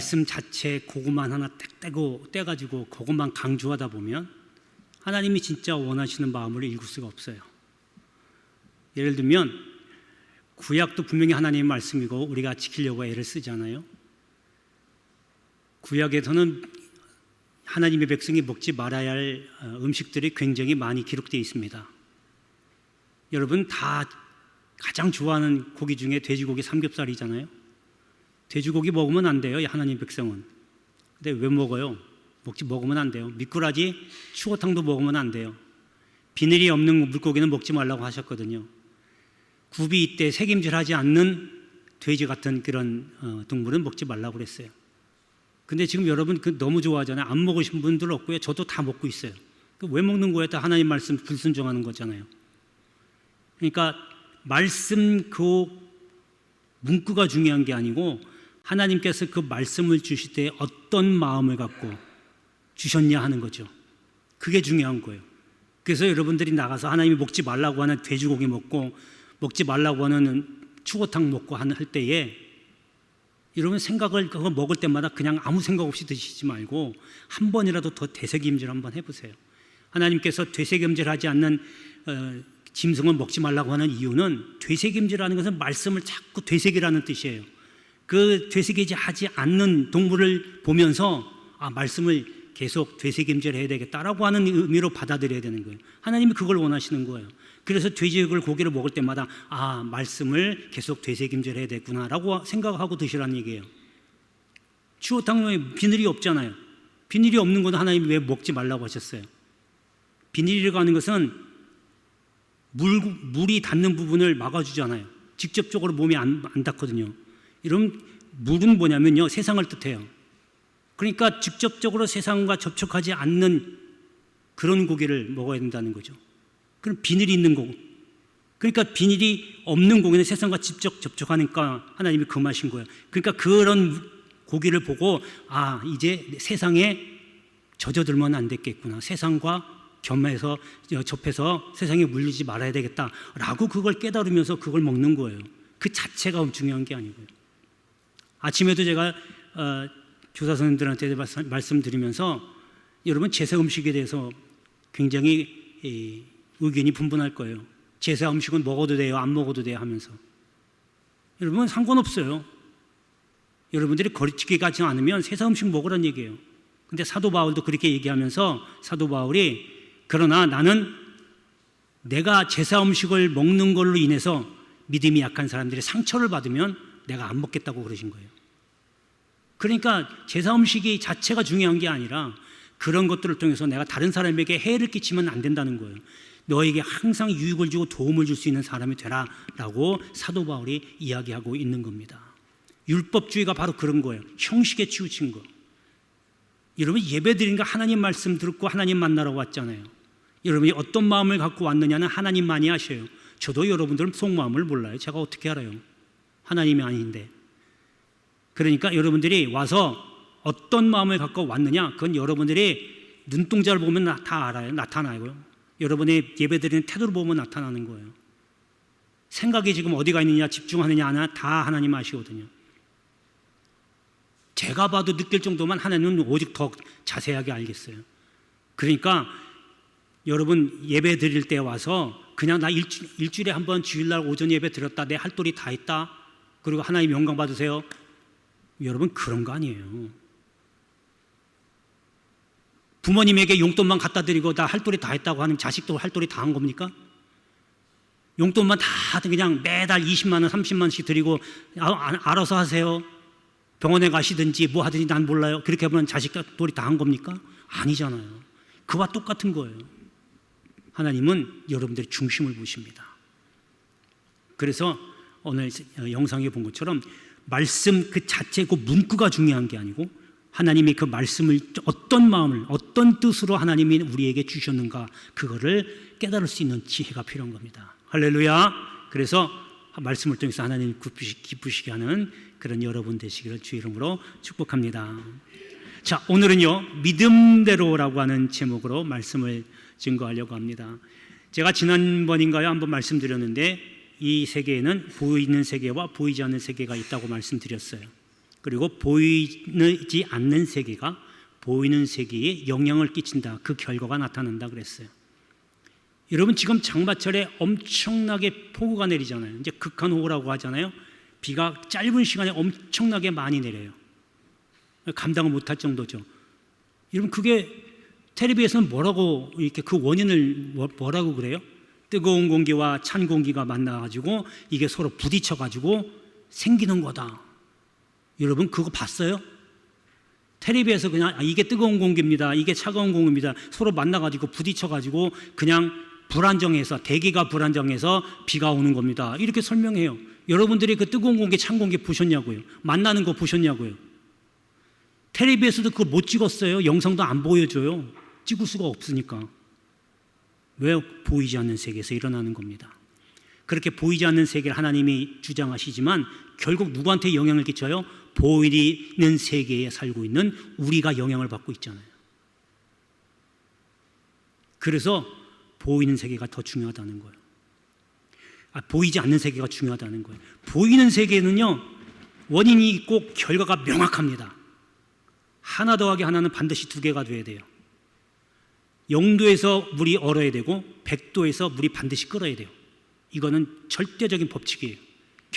말씀 자체 그것만 하나 떼가지고 그것만 강조하다 보면 하나님이 진짜 원하시는 마음을 읽을 수가 없어요. 예를 들면 구약도 분명히 하나님의 말씀이고 우리가 지키려고 애를 쓰잖아요. 구약에서는 하나님의 백성이 먹지 말아야 할 음식들이 굉장히 많이 기록되어 있습니다. 여러분 다 가장 좋아하는 고기 중에 돼지고기 삼겹살이잖아요. 돼지고기 먹으면 안 돼요, 하나님 백성은. 근데 왜 먹어요? 먹으면 안 돼요. 미꾸라지, 추어탕도 먹으면 안 돼요. 비늘이 없는 물고기는 먹지 말라고 하셨거든요. 굽이 있대 색임질하지 않는 돼지 같은 그런 동물은 먹지 말라고 그랬어요. 근데 지금 여러분 너무 좋아하잖아요. 안 먹으신 분들 없고요. 저도 다 먹고 있어요. 왜 먹는 거예요? 다 하나님 말씀 불순종하는 거잖아요. 그러니까 말씀 그 문구가 중요한 게 아니고 하나님께서 그 말씀을 주실 때 어떤 마음을 갖고 주셨냐 하는 거죠. 그게 중요한 거예요. 그래서 여러분들이 나가서 하나님이 먹지 말라고 하는 돼지고기 먹고 먹지 말라고 하는 추어탕 먹고 할 때에 여러분 생각을 그거 먹을 때마다 그냥 아무 생각 없이 드시지 말고 한 번이라도 더 되새김질 한번 해보세요. 하나님께서 되새김질하지 않는 짐승을 먹지 말라고 하는 이유는 되새김질하는 것은 말씀을 자꾸 되새기라는 뜻이에요. 그 되새기지 하지 않는 동물을 보면서 말씀을 계속 되새김질해야 되겠다라고 하는 의미로 받아들여야 되는 거예요. 하나님이 그걸 원하시는 거예요. 그래서 돼지고기를 먹을 때마다 말씀을 계속 되새김질해야 되구나라고 생각하고 드시라는 얘기예요. 추어탕에 비늘이 없잖아요. 비늘이 없는 건 하나님이 왜 먹지 말라고 하셨어요? 비늘이라고 하는 것은 물이 닿는 부분을 막아주잖아요. 직접적으로 몸이 안 닿거든요. 이런 물은 뭐냐면요, 세상을 뜻해요. 그러니까 직접적으로 세상과 접촉하지 않는 그런 고기를 먹어야 된다는 거죠. 그럼 비늘이 있는 고기, 그러니까 비늘이 없는 고기는 세상과 직접 접촉하니까 하나님이 금하신 거예요. 그러니까 그런 고기를 보고 이제 세상에 젖어들면 안 되겠구나, 세상과 접해서 세상에 물리지 말아야 되겠다라고 그걸 깨달으면서 그걸 먹는 거예요. 그 자체가 중요한 게 아니고요. 아침에도 제가 교사 선생님들한테 말씀드리면서 여러분 제사 음식에 대해서 굉장히 의견이 분분할 거예요. 제사 음식은 먹어도 돼요, 안 먹어도 돼요 하면서. 여러분 상관없어요. 여러분들이 거리치기 가지 않으면 제사 음식 먹으란 얘기예요. 근데 사도 바울도 그렇게 얘기하면서 사도 바울이 그러나 나는 내가 제사 음식을 먹는 걸로 인해서 믿음이 약한 사람들이 상처를 받으면 내가 안 먹겠다고 그러신 거예요. 그러니까 제사 음식이 자체가 중요한 게 아니라 그런 것들을 통해서 내가 다른 사람에게 해를 끼치면 안 된다는 거예요. 너에게 항상 유익을 주고 도움을 줄 수 있는 사람이 되라 라고 사도 바울이 이야기하고 있는 겁니다. 율법주의가 바로 그런 거예요. 형식에 치우친 거. 여러분 예배 드리는 거 하나님 말씀 듣고 하나님 만나러 왔잖아요. 여러분이 어떤 마음을 갖고 왔느냐는 하나님만이 아셔요. 저도 여러분들 속마음을 몰라요. 제가 어떻게 알아요? 하나님이 아닌데. 그러니까 여러분들이 와서 어떤 마음을 갖고 왔느냐, 그건 여러분들이 눈동자를 보면 다 알아요. 나타나고요. 여러분의 예배드리는 태도를 보면 나타나는 거예요. 생각이 지금 어디가 있느냐, 집중하느냐 하나 다 하나님 아시거든요. 제가 봐도 느낄 정도만 하나님은 오직 더 자세하게 알겠어요. 그러니까 여러분 예배 드릴 때 와서 그냥 나 일주일에 한 번 주일날 오전 예배 드렸다, 내 할 도리 다 했다, 그리고 하나님 영광 받으세요. 여러분 그런 거 아니에요. 부모님에게 용돈만 갖다 드리고 나 할 도리 다 했다고 하는 자식도 할 도리 다 한 겁니까? 용돈만 다 그냥 매달 20만 원, 30만 원씩 드리고 알아서 하세요. 병원에 가시든지 뭐 하든지 난 몰라요. 그렇게 하면 자식 도리 다 한 겁니까? 아니잖아요. 그와 똑같은 거예요. 하나님은 여러분들의 중심을 보십니다. 그래서 오늘 영상에 본 것처럼 말씀 그 자체 그 문구가 중요한 게 아니고 하나님이 그 말씀을 어떤 마음을 어떤 뜻으로 하나님이 우리에게 주셨는가, 그거를 깨달을 수 있는 지혜가 필요한 겁니다. 할렐루야. 그래서 말씀을 통해서 하나님 기쁘시게 하는 그런 여러분 되시기를 주의 이름으로 축복합니다. 자, 오늘은요 믿음대로라고 하는 제목으로 말씀을 증거하려고 합니다. 제가 지난번인가요 한번 말씀드렸는데 이 세계에는 보이는 세계와 보이지 않는 세계가 있다고 말씀드렸어요. 그리고 보이지 않는 세계가 보이는 세계에 영향을 끼친다. 그 결과가 나타난다 그랬어요. 여러분, 지금 장마철에 엄청나게 폭우가 내리잖아요. 이제 극한호우라고 하잖아요. 비가 짧은 시간에 엄청나게 많이 내려요. 감당을 못할 정도죠. 여러분, 그게 텔레비에서는 뭐라고 이렇게 그 원인을 뭐라고 그래요? 뜨거운 공기와 찬 공기가 만나가지고 이게 서로 부딪혀가지고 생기는 거다. 여러분, 그거 봤어요? 텔레비에서 그냥 이게 뜨거운 공기입니다, 이게 차가운 공기입니다, 서로 만나가지고 부딪혀가지고 그냥 불안정해서, 대기가 불안정해서 비가 오는 겁니다, 이렇게 설명해요. 여러분들이 그 뜨거운 공기, 찬 공기 보셨냐고요? 만나는 거 보셨냐고요? 텔레비에서도 그거 못 찍었어요. 영상도 안 보여줘요. 찍을 수가 없으니까. 왜? 보이지 않는 세계에서 일어나는 겁니다. 그렇게 보이지 않는 세계를 하나님이 주장하시지만 결국 누구한테 영향을 끼쳐요? 보이는 세계에 살고 있는 우리가 영향을 받고 있잖아요. 그래서 보이는 세계가 더 중요하다는 거예요. 보이지 않는 세계가 중요하다는 거예요. 보이는 세계는요, 원인이 있고 결과가 명확합니다. 하나 더하기 하나는 반드시 두 개가 돼야 돼요. 0도에서 물이 얼어야 되고 100도에서 물이 반드시 끓어야 돼요. 이거는 절대적인 법칙이에요.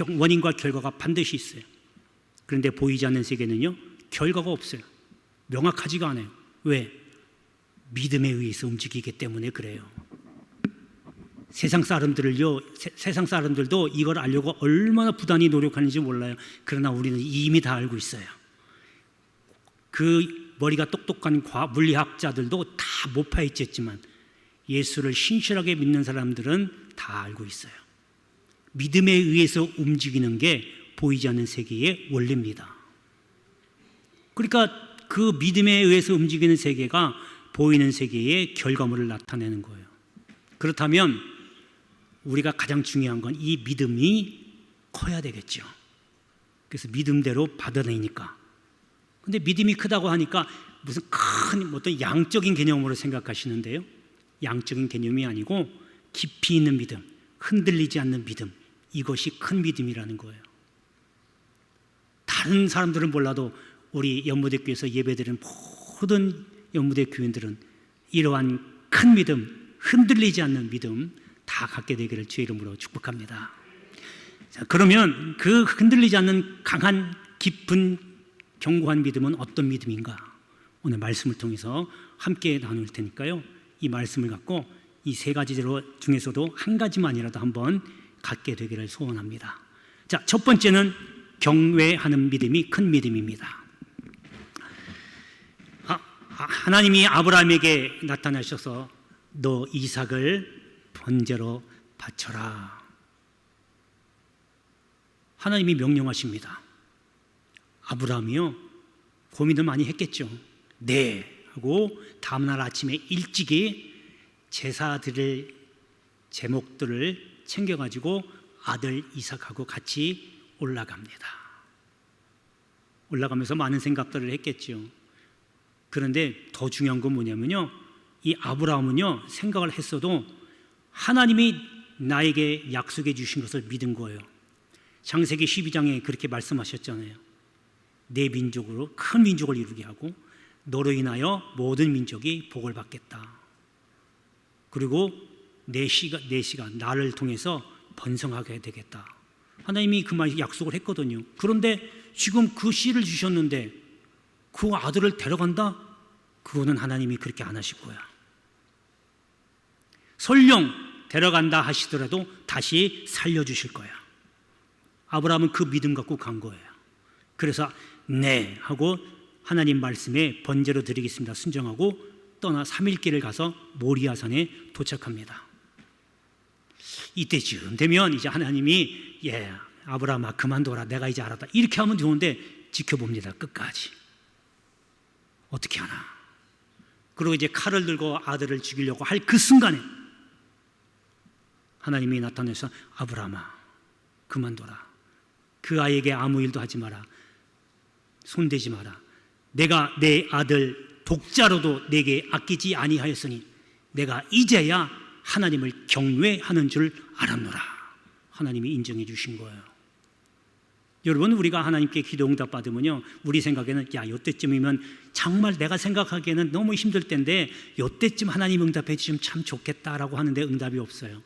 원인과 결과가 반드시 있어요. 그런데 보이지 않는 세계는요, 결과가 없어요. 명확하지가 않아요. 왜? 믿음에 의해서 움직이기 때문에 그래요. 세상 사람들도 이걸 알려고 얼마나 부단히 노력하는지 몰라요. 그러나 우리는 이미 다 알고 있어요. 그 머리가 똑똑한 물리학자들도 다 못 파헤쳤지만 예수를 신실하게 믿는 사람들은 다 알고 있어요. 믿음에 의해서 움직이는 게 보이지 않는 세계의 원리입니다. 그러니까 그 믿음에 의해서 움직이는 세계가 보이는 세계의 결과물을 나타내는 거예요. 그렇다면 우리가 가장 중요한 건 이 믿음이 커야 되겠죠. 그래서 믿음대로 받아내니까. 근데 믿음이 크다고 하니까 무슨 큰 어떤 양적인 개념으로 생각하시는데요. 양적인 개념이 아니고 깊이 있는 믿음, 흔들리지 않는 믿음, 이것이 큰 믿음이라는 거예요. 다른 사람들은 몰라도 우리 연무대교에서 예배드리는 모든 연무대 교인들은 이러한 큰 믿음, 흔들리지 않는 믿음 다 갖게 되기를 주의 이름으로 축복합니다. 자, 그러면 그 흔들리지 않는 강한 깊은 견고한 믿음은 어떤 믿음인가? 오늘 말씀을 통해서 함께 나눌 테니까요, 이 말씀을 갖고 이 세 가지 중에서도 한 가지만이라도 한번 갖게 되기를 소원합니다. 자, 첫 번째는 경외하는 믿음이 큰 믿음입니다. 하나님이 아브라함에게 나타나셔서 너 이삭을 번제로 바쳐라, 하나님이 명령하십니다. 아브라함이요, 고민을 많이 했겠죠. 네 하고 다음날 아침에 일찍이 제사드릴 제목들을 챙겨가지고 아들 이삭하고 같이 올라갑니다. 올라가면서 많은 생각들을 했겠죠. 그런데 더 중요한 건 뭐냐면요, 이 아브라함은요, 생각을 했어도 하나님이 나에게 약속해 주신 것을 믿은 거예요. 창세기 12장에 그렇게 말씀하셨잖아요. 내 민족으로 큰 민족을 이루게 하고 너로 인하여 모든 민족이 복을 받겠다. 그리고 내 씨가 나를 통해서 번성하게 되겠다. 하나님이 그 말 약속을 했거든요. 그런데 지금 그 씨를 주셨는데 그 아들을 데려간다? 그거는 하나님이 그렇게 안 하실 거야. 설령 데려간다 하시더라도 다시 살려주실 거야. 아브라함은 그 믿음 갖고 간 거예요. 그래서 네 하고 하나님 말씀에 번제로 드리겠습니다 순종하고 떠나 3일 길을 가서 모리아산에 도착합니다. 이때쯤 되면 이제 하나님이 아브라함아 그만둬라, 내가 이제 알았다, 이렇게 하면 좋은데 지켜봅니다. 끝까지 어떻게 하나. 그리고 이제 칼을 들고 아들을 죽이려고 할 그 순간에 하나님이 나타나서 아브라함아 그만둬라, 그 아이에게 아무 일도 하지 마라, 손대지 마라, 내가 내 아들 독자로도 내게 아끼지 아니하였으니 내가 이제야 하나님을 경외하는 줄 알았노라. 하나님이 인정해 주신 거예요. 여러분, 우리가 하나님께 기도 응답 받으면요, 우리 생각에는 야, 이때쯤이면 정말 내가 생각하기에는 너무 힘들 텐데 이때쯤 하나님 응답해 주시면 참 좋겠다라고 하는데 응답이 없어요.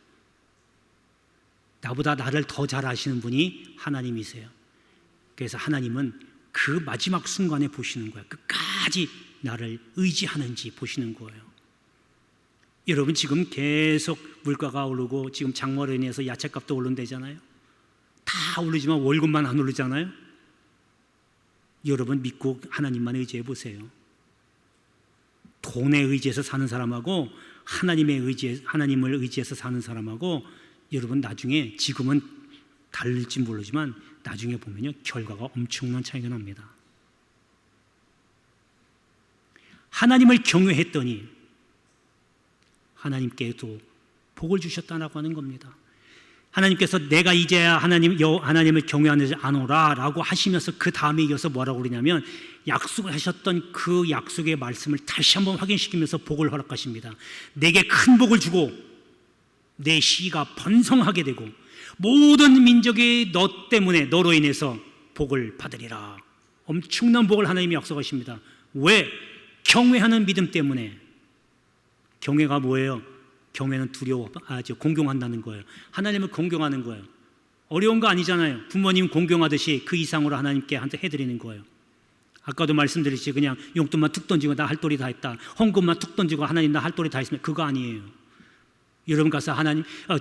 나보다 나를 더 잘 아시는 분이 하나님이세요. 그래서 하나님은 그 마지막 순간에 보시는 거예요. 끝까지 나를 의지하는지 보시는 거예요. 여러분, 지금 계속 물가가 오르고 지금 장마로 인해서 야채값도 오른다잖아요. 다 오르지만 월급만 안 오르잖아요. 여러분, 믿고 하나님만 의지해 보세요. 돈에 의지해서 사는 사람하고 하나님을 의지해서 사는 사람하고 여러분, 나중에 지금은 다를지 모르지만 나중에 보면요, 결과가 엄청난 차이가 납니다. 하나님을 경외했더니 하나님께도 복을 주셨다라고 하는 겁니다. 하나님께서 내가 이제야 하나님을 경외하지 않노라 라고 하시면서 그 다음에 이어서 뭐라고 그러냐면 약속하셨던 그 약속의 말씀을 다시 한번 확인시키면서 복을 허락하십니다. 내게 큰 복을 주고 내 씨가 번성하게 되고 모든 민족이 너 때문에 너로 인해서 복을 받으리라. 엄청난 복을 하나님이 약속하십니다. 왜? 경외하는 믿음 때문에. 경외가 뭐예요? 경외는 공경한다는 거예요. 하나님을 공경하는 거예요. 어려운 거 아니잖아요. 부모님 공경하듯이 그 이상으로 하나님께 해드리는 거예요. 아까도 말씀드렸지, 그냥 용돈만 툭 던지고 나 할 도리 다 했다, 헌금만 툭 던지고 하나님 나 할 도리 다 했으면 그거 아니에요. 여러분 가서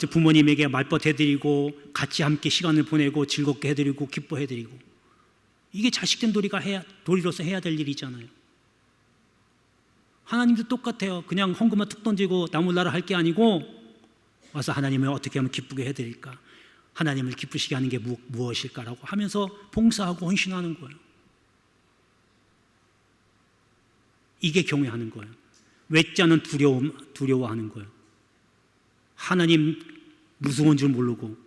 부모님에게 말벗 해드리고 같이 함께 시간을 보내고 즐겁게 해드리고 기뻐해드리고, 이게 자식된 도리로서 해야 될 일이잖아요. 하나님도 똑같아요. 그냥 헌금만 툭 던지고 나몰라라 할 게 아니고 와서 하나님을 어떻게 하면 기쁘게 해드릴까, 하나님을 기쁘시게 하는 게 무엇일까라고 하면서 봉사하고 헌신하는 거예요. 이게 경외하는 거예요. 외자는 두려워하는 거예요. 하나님 무서운 줄 모르고,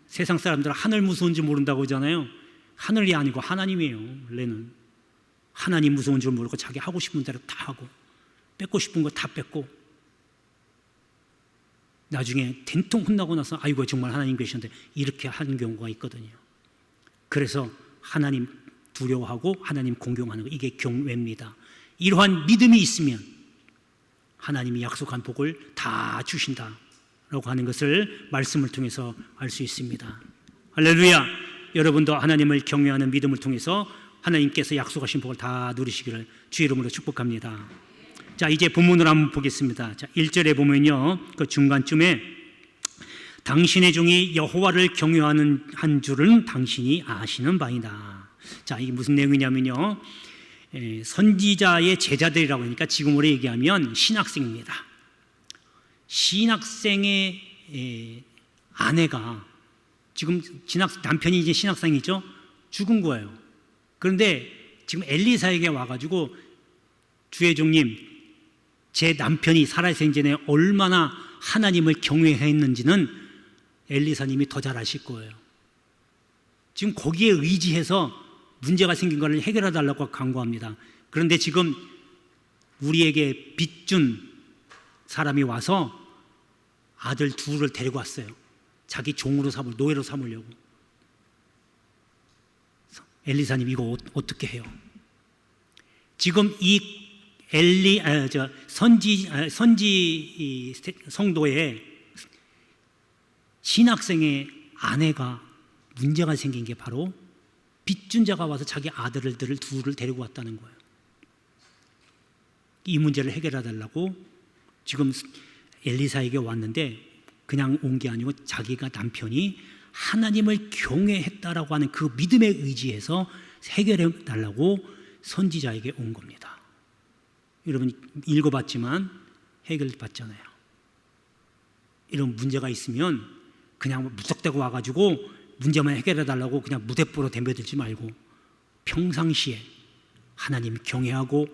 세상 사람들은 하늘 무서운 줄 모른다고 하잖아요. 하늘이 아니고 하나님이에요. 원래는 하나님 무서운 줄 모르고 자기 하고 싶은 대로 다 하고 뺏고 싶은 거 다 뺏고 나중에 된통 혼나고 나서 아이고 정말 하나님 계시는데 이렇게 하는 경우가 있거든요. 그래서 하나님 두려워하고 하나님 공경하는 거, 이게 경외입니다. 이러한 믿음이 있으면 하나님이 약속한 복을 다 주신다라고 하는 것을 말씀을 통해서 알 수 있습니다. 할렐루야. 여러분도 하나님을 경외하는 믿음을 통해서 하나님께서 약속하신 복을 다 누리시기를 주의 이름으로 축복합니다. 자, 이제 본문을 한번 보겠습니다. 자, 1절에 보면요, 그 중간쯤에 당신의 종이 여호와를 경외하는 한 줄은 당신이 아시는 바이다. 자, 이게 무슨 내용이냐면요, 선지자의 제자들이라고 하니까 지금으로 얘기하면 신학생입니다. 신학생의 아내가 지금 남편이 이제 신학생이죠. 죽은 거예요. 그런데 지금 엘리사에게 와가지고 주의 종님, 제 남편이 살아있는 전에 얼마나 하나님을 경외했는지는 엘리사님이 더 잘 아실 거예요. 지금 거기에 의지해서 문제가 생긴 것을 해결해 달라고 간구합니다. 그런데 지금 우리에게 빚 준 사람이 와서 아들 둘을 데리고 왔어요. 자기 종으로 노예로 삼으려고. 엘리사님, 이거 어떻게 해요? 지금 이 선지 성도의 신학생의 아내가 문제가 생긴 게 바로 빚준 자가 와서 자기 아들들을 둘을 데리고 왔다는 거예요. 이 문제를 해결해 달라고 지금 엘리사에게 왔는데, 그냥 온 게 아니고 자기가 남편이 하나님을 경외했다라고 하는 그 믿음에 의지해서 해결해 달라고 선지자에게 온 겁니다. 여러분 읽어봤지만 해결받잖아요. 이런 문제가 있으면 그냥 무턱대고 와가지고 문제만 해결해 달라고 그냥 무대뽀로 덤벼들지 말고 평상시에 하나님 경외하고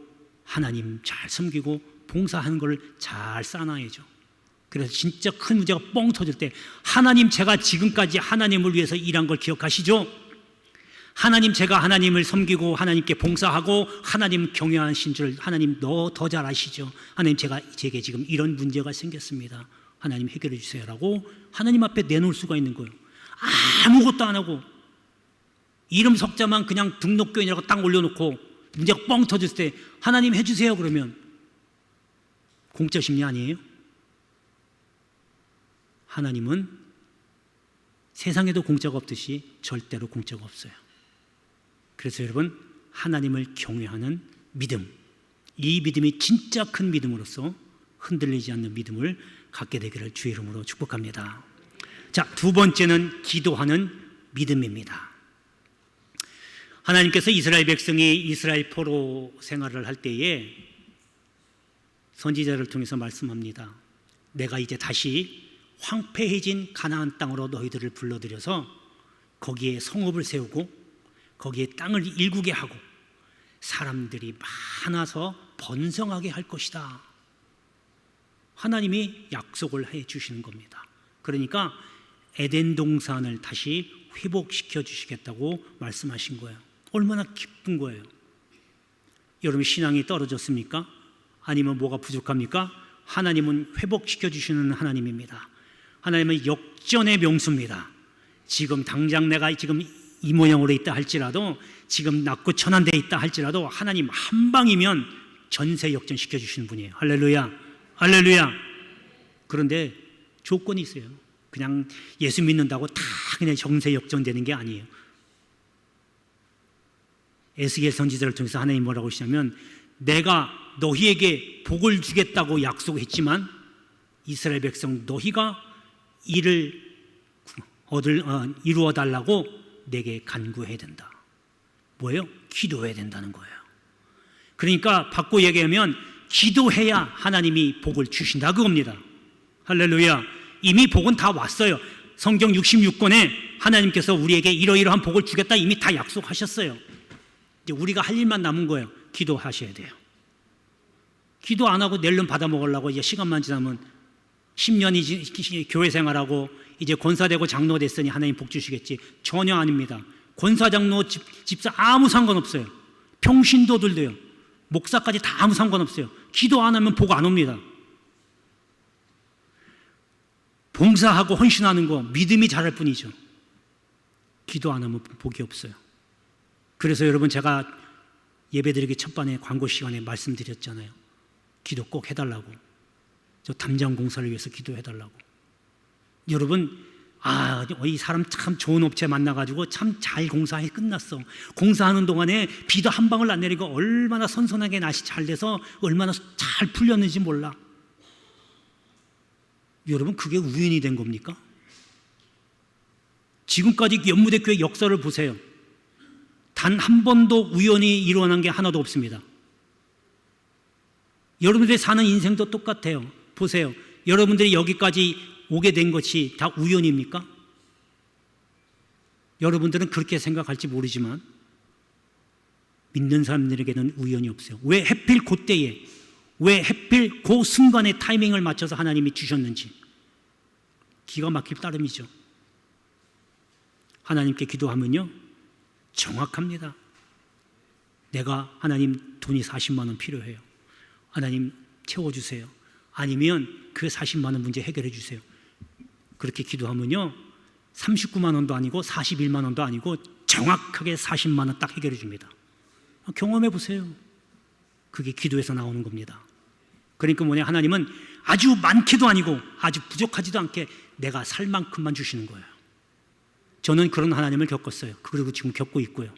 하나님 잘 섬기고 봉사하는 걸 잘 쌓아놔야죠. 그래서 진짜 큰 문제가 뻥 터질 때 하나님, 제가 지금까지 하나님을 위해서 일한 걸 기억하시죠? 하나님, 제가 하나님을 섬기고 하나님께 봉사하고 하나님 경외하신 줄 하나님 더 잘 아시죠? 하나님, 제게 지금 이런 문제가 생겼습니다. 하나님 해결해 주세요라고 하나님 앞에 내놓을 수가 있는 거예요. 아무것도 안 하고 이름 석자만 그냥 등록교인이라고 딱 올려놓고 문제가 뻥 터졌을 때 하나님 해주세요 그러면 공짜 심리 아니에요? 하나님은 세상에도 공짜가 없듯이 절대로 공짜가 없어요. 그래서 여러분, 하나님을 경외하는 믿음, 이 믿음이 진짜 큰 믿음으로서 흔들리지 않는 믿음을 갖게 되기를 주의 이름으로 축복합니다. 자, 두 번째는 기도하는 믿음입니다. 하나님께서 이스라엘 백성이 이스라엘 포로 생활을 할 때에 선지자를 통해서 말씀합니다. 내가 이제 다시 황폐해진 가나안 땅으로 너희들을 불러들여서 거기에 성읍을 세우고 거기에 땅을 일구게 하고 사람들이 많아서 번성하게 할 것이다. 하나님이 약속을 해 주시는 겁니다. 그러니까 에덴 동산을 다시 회복시켜 주시겠다고 말씀하신 거예요. 얼마나 기쁜 거예요. 여러분, 신앙이 떨어졌습니까? 아니면 뭐가 부족합니까? 하나님은 회복시켜 주시는 하나님입니다. 하나님은 역전의 명수입니다. 지금 당장 내가 지금 이 모양으로 있다 할지라도, 지금 낮고 천한데 있다 할지라도 하나님 한 방이면 전세 역전시켜 주시는 분이에요. 할렐루야, 할렐루야. 그런데 조건이 있어요. 그냥 예수 믿는다고 다 그냥 전세 역전되는 게 아니에요. 에스겔 선지자를 통해서 하나님 뭐라고 하시냐면, 내가 너희에게 복을 주겠다고 약속했지만 이스라엘 백성 너희가 이를 이루어 달라고 내게 간구해야 된다. 뭐예요? 기도해야 된다는 거예요. 그러니까 바꿔 얘기하면 기도해야 하나님이 복을 주신다 그겁니다. 할렐루야. 이미 복은 다 왔어요. 성경 66권에 하나님께서 우리에게 이러이러한 복을 주겠다 이미 다 약속하셨어요. 이제 우리가 할 일만 남은 거예요. 기도하셔야 돼요. 기도 안 하고 낼름 받아 먹으려고 이제 시간만 지나면 10년이 교회 생활하고 이제 권사되고 장로가 됐으니 하나님 복 주시겠지. 전혀 아닙니다. 권사, 장로, 집사 아무 상관없어요. 평신도들도요. 목사까지 다 아무 상관없어요. 기도 안 하면 복 안 옵니다. 봉사하고 헌신하는 거 믿음이 잘할 뿐이죠. 기도 안 하면 복이 없어요. 그래서 여러분, 제가 예배드리기 첫반에 광고 시간에 말씀드렸잖아요. 기도 꼭 해달라고. 저 담장 공사를 위해서 기도해달라고. 여러분, 이 사람 참 좋은 업체 만나가지고 참 잘 공사해 끝났어. 공사하는 동안에 비도 한 방울 안 내리고 얼마나 선선하게 날씨 잘 돼서 얼마나 잘 풀렸는지 몰라. 여러분, 그게 우연이 된 겁니까? 지금까지 연무대 교회 역사를 보세요. 단 한 번도 우연히 일어난 게 하나도 없습니다. 여러분들이 사는 인생도 똑같아요. 보세요. 여러분들이 여기까지 오게 된 것이 다 우연입니까? 여러분들은 그렇게 생각할지 모르지만 믿는 사람들에게는 우연이 없어요. 왜 하필 그때에, 왜 하필 그 순간에 타이밍을 맞춰서 하나님이 주셨는지 기가 막힐 따름이죠. 하나님께 기도하면요 정확합니다. 내가 하나님 돈이 40만 원 필요해요. 하나님 채워주세요. 아니면 그 40만 원 문제 해결해 주세요. 그렇게 기도하면요 39만 원도 아니고 41만 원도 아니고 정확하게 40만 원 딱 해결해 줍니다. 경험해 보세요. 그게 기도에서 나오는 겁니다. 그러니까 뭐냐, 하나님은 아주 많게도 아니고 아주 부족하지도 않게 내가 살 만큼만 주시는 거예요. 저는 그런 하나님을 겪었어요. 그리고 지금 겪고 있고요.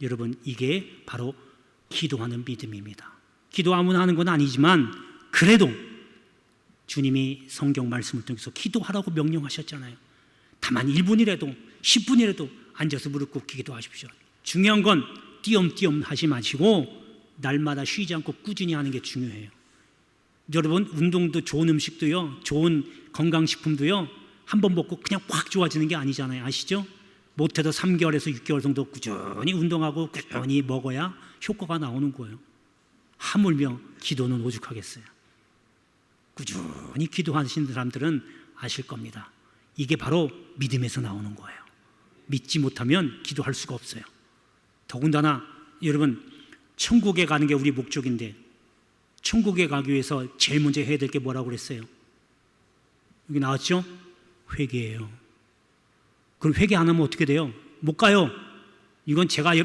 여러분, 이게 바로 기도하는 믿음입니다. 기도 아무나 하는 건 아니지만 그래도 주님이 성경 말씀을 통해서 기도하라고 명령하셨잖아요. 다만 1분이라도 10분이라도 앉아서 무릎 꿇고 기도하십시오. 중요한 건 띄엄띄엄 하지 마시고 날마다 쉬지 않고 꾸준히 하는 게 중요해요. 여러분, 운동도 좋은 음식도요, 좋은 건강식품도요, 한 번 먹고 그냥 확 좋아지는 게 아니잖아요. 아시죠? 못해도 3개월에서 6개월 정도 꾸준히 운동하고 꾸준히 먹어야 효과가 나오는 거예요. 하물며 기도는 오죽하겠어요. 꾸준히 기도하시는 사람들은 아실 겁니다. 이게 바로 믿음에서 나오는 거예요. 믿지 못하면 기도할 수가 없어요. 더군다나 여러분, 천국에 가는 게 우리 목적인데 천국에 가기 위해서 제일 먼저 해야 될 게 뭐라고 그랬어요? 여기 나왔죠? 회개예요. 그럼 회개 안 하면 어떻게 돼요? 못 가요. 이건 제가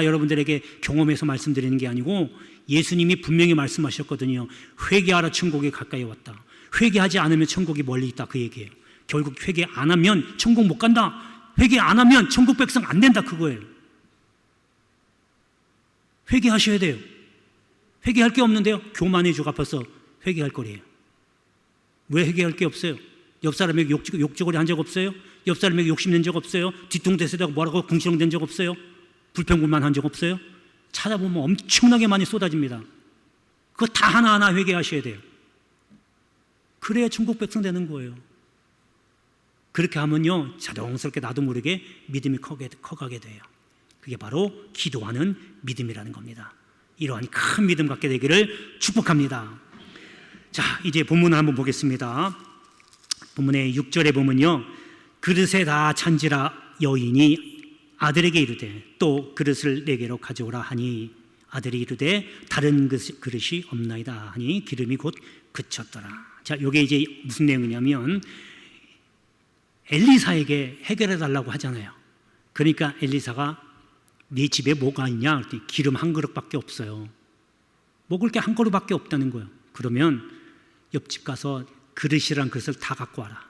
여러분들에게 경험해서 말씀드리는 게 아니고 예수님이 분명히 말씀하셨거든요. 회개하라, 천국이 가까이 왔다. 회개하지 않으면 천국이 멀리 있다, 그 얘기예요. 결국 회개 안 하면 천국 못 간다. 회개 안 하면 천국 백성 안 된다, 그거예요. 회개하셔야 돼요. 회개할 게 없는데요, 교만의 주 갚아서 회개할 거래요. 왜 회개할 게 없어요? 옆 사람에게 욕조거리 한 적 없어요? 옆 사람에게 욕심낸 적 없어요? 뒤통대서다가 뭐라고 궁시렁댄 적 없어요? 불평불만 한 적 없어요? 찾아보면 엄청나게 많이 쏟아집니다. 그거 다 하나하나 회개하셔야 돼요. 그래야 천국 백성 되는 거예요. 그렇게 하면요, 자동스럽게 나도 모르게 믿음이 커가게 돼요. 그게 바로 기도하는 믿음이라는 겁니다. 이러한 큰 믿음 갖게 되기를 축복합니다. 자, 이제 본문을 한번 보겠습니다. 본문의 6절에 보면요, 그릇에 다 찬지라 여인이 아들에게 이르되 또 그릇을 내게로 가져오라 하니 아들이 이르되 다른 그릇이 없나이다 하니 기름이 곧 그쳤더라. 자, 이게 이제 무슨 내용이냐면 엘리사에게 해결해 달라고 하잖아요. 그러니까 엘리사가 네 집에 뭐가 있냐? 그랬더니 기름 한 그릇밖에 없어요. 먹을 게 한 그릇밖에 없다는 거예요. 그러면 옆집 가서 그릇이란 그릇을 다 갖고 와라.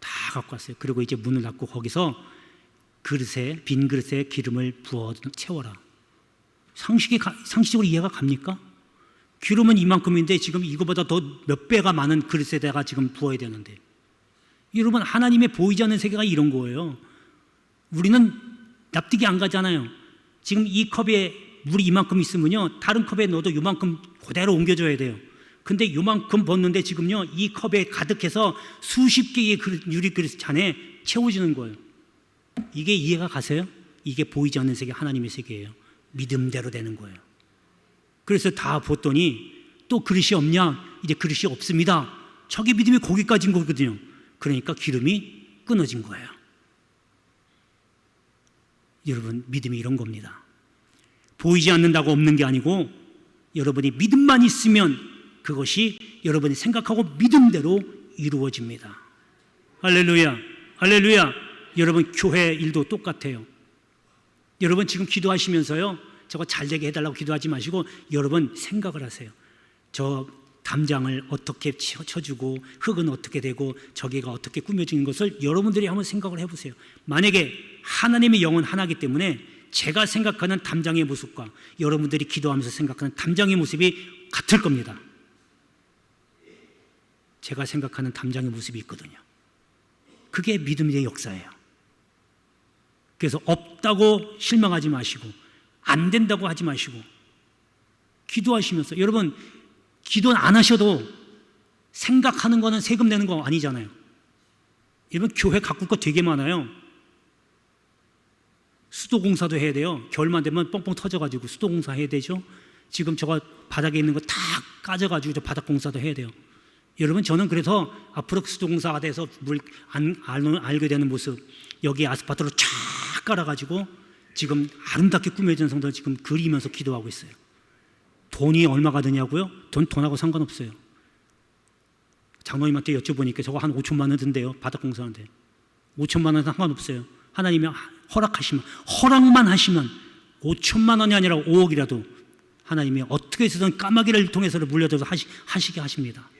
다 갖고 왔어요. 그리고 이제 문을 닫고 거기서 빈 그릇에 기름을 부어 채워라. 상식적으로 이해가 갑니까? 기름은 이만큼인데 지금 이거보다 더 몇 배가 많은 그릇에다가 지금 부어야 되는데, 여러분, 하나님의 보이지 않는 세계가 이런 거예요. 우리는 납득이 안 가잖아요. 지금 이 컵에 물이 이만큼 있으면요, 다른 컵에 넣어도 이만큼 그대로 옮겨줘야 돼요. 근데 이만큼 붓는데 지금요, 이 컵에 가득해서 수십 개의 유리 그릇 잔에 채워지는 거예요. 이게 이해가 가세요? 이게 보이지 않는 세계, 하나님의 세계예요. 믿음대로 되는 거예요. 그래서 다 붓더니 또 그릇이 없냐? 이제 그릇이 없습니다. 저게 믿음이 거기까지인 거거든요. 그러니까 기름이 끊어진 거예요. 여러분, 믿음이 이런 겁니다. 보이지 않는다고 없는 게 아니고 여러분이 믿음만 있으면 그것이 여러분이 생각하고 믿음대로 이루어집니다. 할렐루야, 할렐루야. 여러분, 교회 일도 똑같아요. 여러분 지금 기도하시면서요, 저거 잘 되게 해달라고 기도하지 마시고 여러분 생각을 하세요. 저 담장을 어떻게 쳐주고 흙은 어떻게 되고 저기가 어떻게 꾸며지는 것을 여러분들이 한번 생각을 해보세요. 만약에 하나님의 영은 하나이기 때문에 제가 생각하는 담장의 모습과 여러분들이 기도하면서 생각하는 담장의 모습이 같을 겁니다. 제가 생각하는 담장의 모습이 있거든요. 그게 믿음의 역사예요. 그래서 없다고 실망하지 마시고 안 된다고 하지 마시고 기도하시면서, 여러분 기도 안 하셔도 생각하는 거는 세금 내는 거 아니잖아요. 여러분 교회 가꿀 거 되게 많아요. 수도공사도 해야 돼요. 겨울만 되면 뻥뻥 터져가지고 수도공사 해야 되죠. 지금 저거 바닥에 있는 거 다 까져가지고 저 바닥공사도 해야 돼요. 여러분 저는 그래서 앞으로 수도공사가 돼서 물 알게 되는 모습, 여기 아스팔트로 쫙 깔아가지고 지금 아름답게 꾸며진 성도 지금 그리면서 기도하고 있어요. 돈이 얼마가 드냐고요? 돈하고 상관없어요. 장로님한테 여쭤보니까 저거 한 5천만 원 든대요. 바닥공사하는데 5천만 원 상관없어요. 하나님이 허락하시면, 허락만 하시면 5천만 원이 아니라 5억이라도 하나님이 어떻게 해서든 까마귀를 통해서 물려줘서 하시게 하십니다.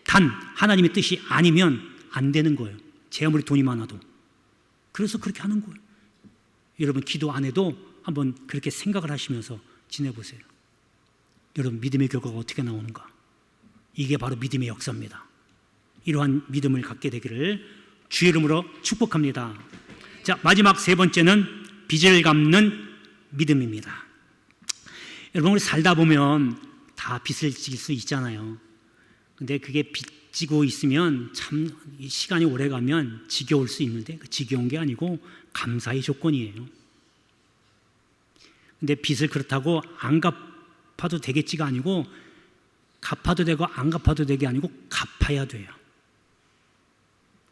단 하나님의 뜻이 아니면 안 되는 거예요. 제 아무리 돈이 많아도. 그래서 그렇게 하는 거예요. 여러분 기도 안 해도 한번 그렇게 생각을 하시면서 지내보세요. 여러분 믿음의 결과가 어떻게 나오는가? 이게 바로 믿음의 역사입니다. 이러한 믿음을 갖게 되기를 주의 이름으로 축복합니다. 자, 마지막 세 번째는 빚을 갚는 믿음입니다. 여러분 우리 살다 보면 다 빚을 질 수 있잖아요. 근데 그게 빚 지고 있으면 참 시간이 오래 가면 지겨울 수 있는데 그 지겨운 게 아니고 감사의 조건이에요. 근데 빚을 그렇다고 안 갚아도 되겠지가 아니고 갚아도 되고 안 갚아도 되게 아니고 갚아야 돼요.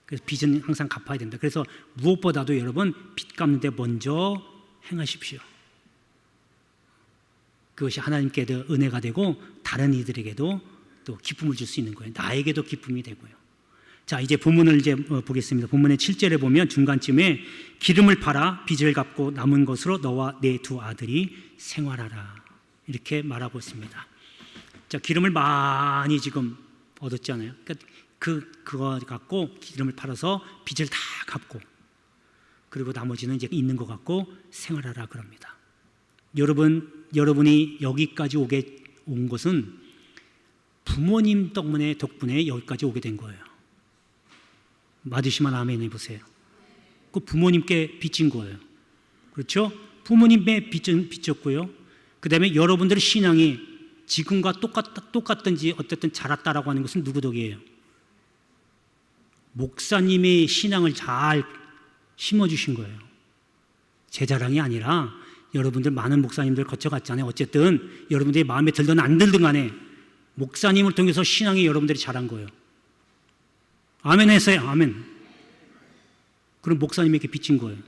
그래서 빚은 항상 갚아야 된다. 그래서 무엇보다도 여러분 빚 갚는데 먼저 행하십시오. 그것이 하나님께도 은혜가 되고 다른 이들에게도 또 기쁨을 줄 수 있는 거예요. 나에게도 기쁨이 되고요. 자, 이제 본문을 이제 보겠습니다. 본문의 7절에 보면 중간쯤에 기름을 팔아 빚을 갚고 남은 것으로 너와 내 두 아들이 생활하라. 이렇게 말하고 있습니다. 자, 기름을 많이 지금 얻었잖아요. 그러니까 그거 갖고 기름을 팔아서 빚을 다 갚고 그리고 나머지는 이제 있는 것 갖고 생활하라 그럽니다. 여러분이 여기까지 온 것은 부모님 덕분에 여기까지 오게 된 거예요. 맞으시면 아멘 해보세요. 그 부모님께 빚진 거예요. 그렇죠? 부모님의 빚졌고요. 그 다음에 여러분들의 신앙이 지금과 똑같든지 어쨌든 자랐다라고 하는 것은 누구 덕이에요? 목사님의 신앙을 잘 심어주신 거예요. 제 자랑이 아니라 여러분들 많은 목사님들 거쳐갔잖아요. 어쨌든 여러분들이 마음에 들든 안 들든 간에 목사님을 통해서 신앙이 여러분들이 자란 거예요. 아멘 했어요. 아멘. 그럼 목사님에게 빚진 거예요.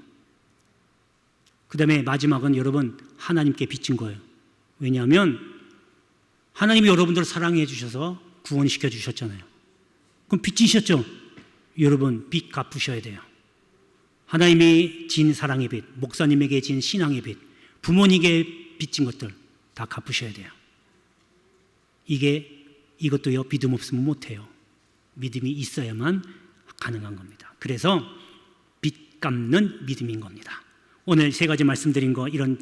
그 다음에 마지막은 여러분 하나님께 빚진 거예요. 왜냐하면 하나님이 여러분들을 사랑해 주셔서 구원시켜 주셨잖아요. 그럼 빚지셨죠? 여러분 빚 갚으셔야 돼요. 하나님이 진 사랑의 빚, 목사님에게 진 신앙의 빚, 부모님에게 빚진 것들 다 갚으셔야 돼요. 이것도요, 믿음 없으면 못해요. 믿음이 있어야만 가능한 겁니다. 그래서 빚 갚는 믿음인 겁니다. 오늘 세 가지 말씀드린 거, 이런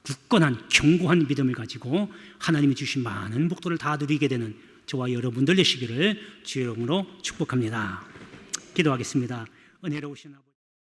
굳건한 견고한 믿음을 가지고 하나님이 주신 많은 복들을 다 누리게 되는 저와 여러분들 되시기를 주의 이름으로 축복합니다. 기도하겠습니다. 은혜로우신 아버지.